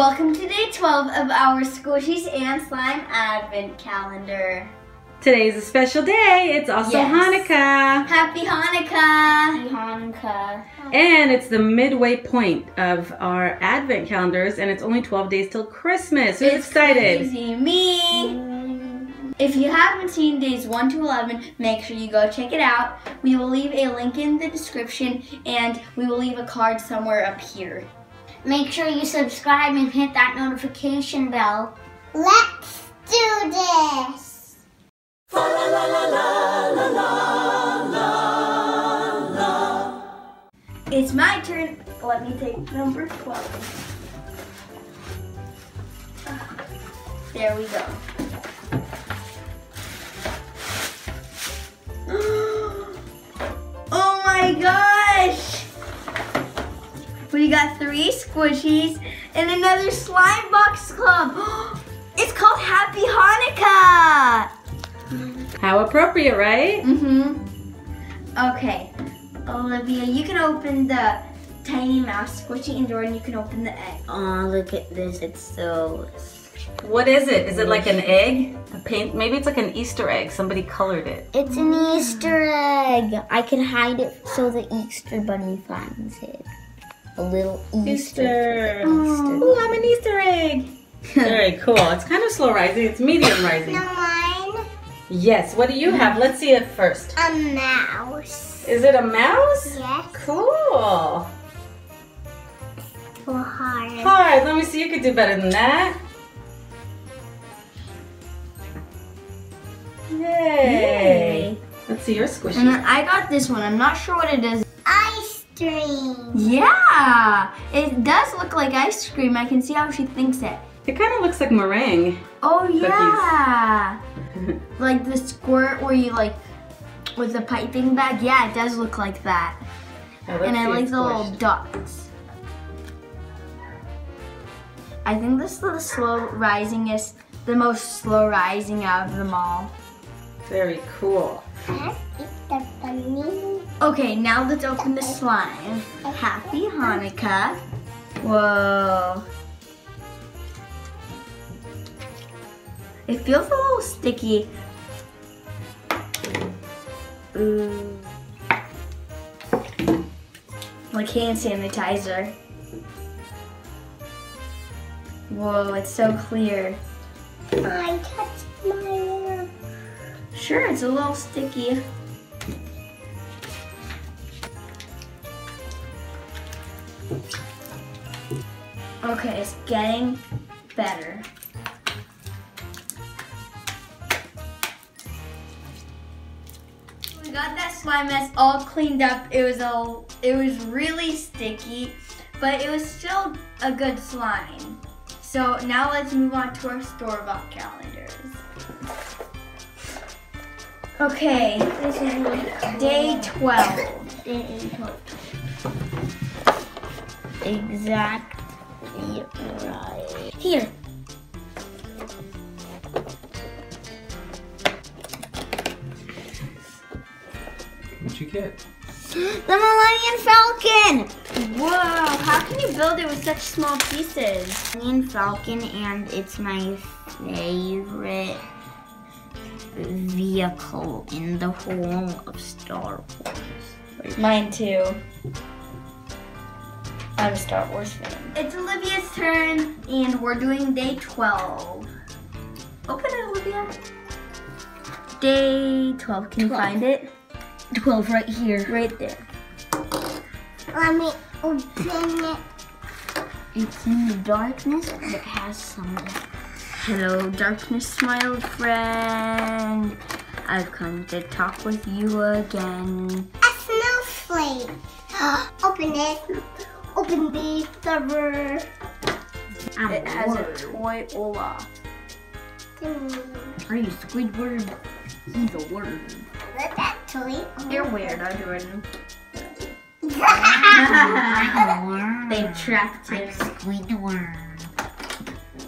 Welcome to day 12 of our Squishies and Slime Advent Calendar. Today's a special day. It's also Hanukkah. Happy Hanukkah. Happy Hanukkah. And it's the midway point of our Advent calendars, and it's only 12 days till Christmas. Who's excited? Crazy. Me. If you haven't seen days 1 to 11, make sure you go check it out. We will leave a link in the description, and we will leave a card somewhere up here. Make sure you subscribe and hit that notification bell. Let's do this! La, la, la, la, la, la, la, la. It's my turn. Let me take number 12. There we go. Oh my gosh! We got 3 Squishies and another Slime Box Club. It's called Happy Hanukkah. How appropriate, right? Okay, Olivia, you can open the tiny mouse squishy, and Jordan, you can open the egg. Oh, look at this. It's so... What is it? Is it like an egg? A paint? Maybe it's like an Easter egg. Somebody colored it. It's an Easter egg. I can hide it so the Easter bunny finds it. A little Easter. Oh, I'm an Easter egg. Very cool. It's kind of slow rising. It's medium rising. No, mine. Yes. What do you have? Let's see it first. A mouse. Is it a mouse? Yes. Cool. So hard. Hard. Let me see. You could do better than that. Yay. Let's see your squishy. And then I got this one. I'm not sure what it is. Ice cream. Yeah. It does look like ice cream. I can see how she thinks it. It kind of looks like meringue. Oh, yeah. Like the squirt where you like, with the piping bag. Yeah, it does look like that. And I like the little dots. I think this is the most slow rising out of them all. Very cool. Okay, now let's open the slime. Happy Hanukkah. Whoa. It feels a little sticky. Ooh. Like hand sanitizer. Whoa, it's so clear. I touched my arm. Sure, it's a little sticky. Okay, it's getting better. We got that slime mess all cleaned up. It was really sticky, but it was still a good slime. So now let's move on to our store-bought calendars. Okay, this is day 12. Exactly right. Here. What'd you get? The Millennium Falcon! Whoa, how can you build it with such small pieces? Millennium Falcon, and it's my favorite vehicle in the whole of Star Wars. Mine too. I'm a Star Wars fan. It's Olivia's turn, and we're doing day 12. Open it, Olivia. Day 12, can you find it? 12 right here. Right there. Let me open it. It's in the darkness, but it has some. Hello, darkness, my old friend. I've come to talk with you again. A snowflake. Open it. Open the cover. It has a toy Olaf. Are you Squidward? He's a word. Look at that toy. You're weird, Jordan. They trapped him. Squidward.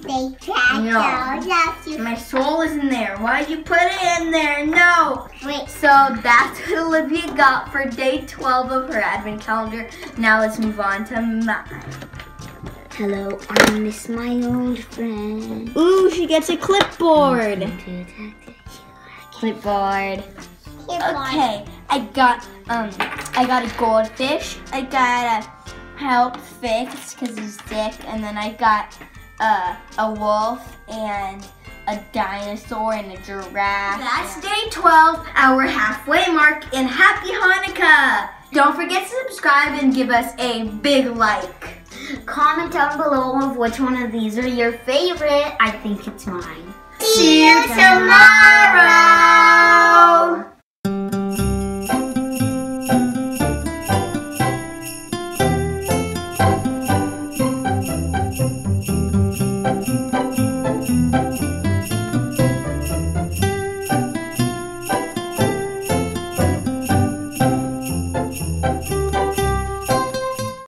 They trapped you. My soul is in there. Why'd you put it in there? No. Wait. So that's what Olivia got for day 12 of her advent calendar. Now let's move on to mine. Hello, I miss my old friend. Ooh, she gets a clipboard. Clipboard. Okay, I got a goldfish. I got a help fix because he's sick, and then I got a wolf and a dinosaur and a giraffe. That's day 12, our halfway mark, and happy Hanukkah! Don't forget to subscribe and give us a big like. Comment down below of which one of these are your favorite. I think it's mine. See you tomorrow!